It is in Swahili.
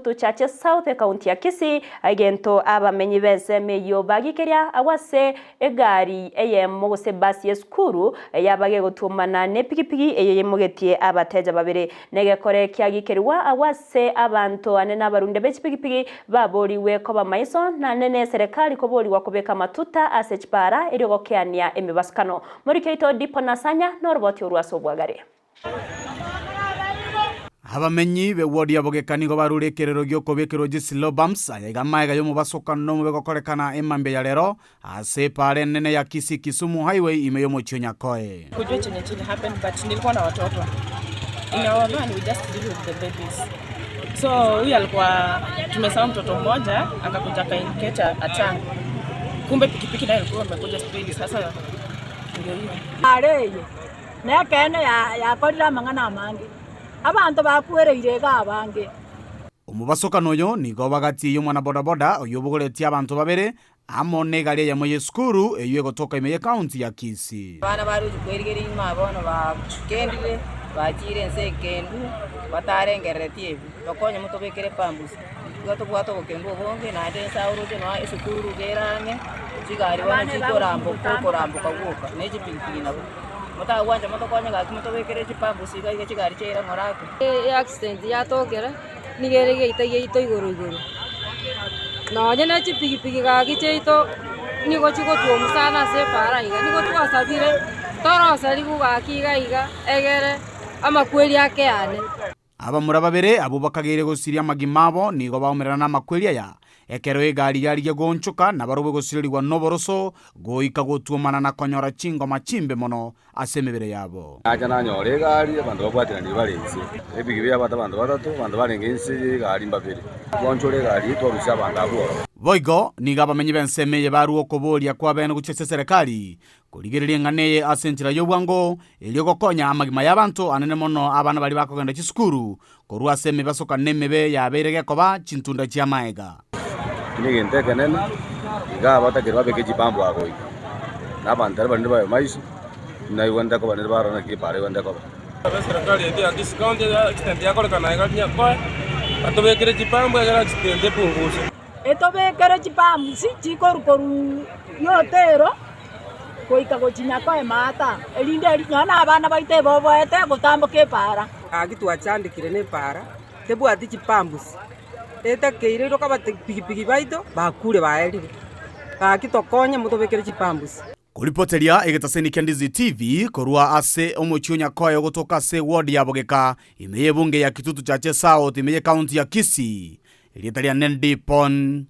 Chache South County ya Kisii agento abamenyi bese meyo bagikeria awase egari eyemogose basi yeskuru yabage gutumana ne pikipiki eyemugetie abateja babiri negekore kyagikeriwa awase abantu anene abarunde b'epikipiki baboriwe ko bamaiso na nene serikali ko boriwa kubeka matuta asechpara eryogokeania emibaskano muri keito dipo nasanya norboti urwaso bwagare. Abamenyi be wodi abogekani go barurekerero gyo kobekero gisilo bumps ayegamaega yo mubasokano mu begokorekana emambe ya lero ase pare nene ya Kisii Kisumu highway imeyo mochonya koe. Kujua chenye happen but nilikuwa na watoto. In our van we just deal with the babies. So huyu alikuwa tumesahau mtoto mmoja akakuja kainkecha atang. Kumbe pikipiki nayo ilikuwa imekuja speed sasa ndio hiyo. Areye. Na kene ya kodira mangana amangi. Abantu bakwereire gabange. Omubasokano yo nigo bagati yo mwana boda boda oyobogoretie abantu babere amone gari ya moye skuru eyo gotoka imeye county ya Kisii. Bana baru kwirigeri ma bono ba kendire bakire nse kendu batarengeretie bakonye mutobekere pambus gato bwato gokendu bonge na ate sauro je no esukuru gerane cigari wana cikorambo kaguka neji pilipili nabo mota wanja moto kwanya ga mutobekere cipambus ga cigari cera ngorako accident yatokera nigerege itayeito iguru no nyene chipigipigi ga gicheito nigo chigotwo musana se para iga nigo twasabire torosa ligu ga kiga iga egere amakweli yake ane aba murababere abo bakagere gosiria magimabo nigo baomerana na makweli ya ekero egari yari yagonchoka na barobwe gosirirwa noboroso goika gotuomana na konyora chingo machimbe mono asemebere yabo aja na nyore gari abantu babwatira ni barenze ebigibya abantu batatu abantu barengense gari mbabere gonchore gari twarusa abantu abo boigo niga bamenyi bensemeye baruo koboria kwa bene guchese serikali kurigereria nganeye asenchira yobwango elio gokonya amagima y'abantu anene mono abana bali bakogenda chisukuru korwa seme basoka nemebe yaberege koba chintunda chia maega nigente kenene iga batakira babeke chipambo agoika na bantara bandi bayo maiso na iwanda ko bandi barana ki pare wanda ko serikali eti ya Kisii County extend yako kana iganya kwa atobekere chipambo ya extend punguzo etobekere chipambo si chikorukoru yotero koika gochinya kwa mata elinde elinyana abana baite boboete gotamboke para agitwachandikire ne para tebwati chipambusi eta keire roka pikipiki baito bakure baerire akitokonya mutobekere chipambusi kuripoteria egetaseni Kendizi TV korwa ase omochionya koyo gotoka se ward ya Bogeka imeye bunge ya Kitutu Chache South imeye county ya Kisii ilitalia Nendi Pon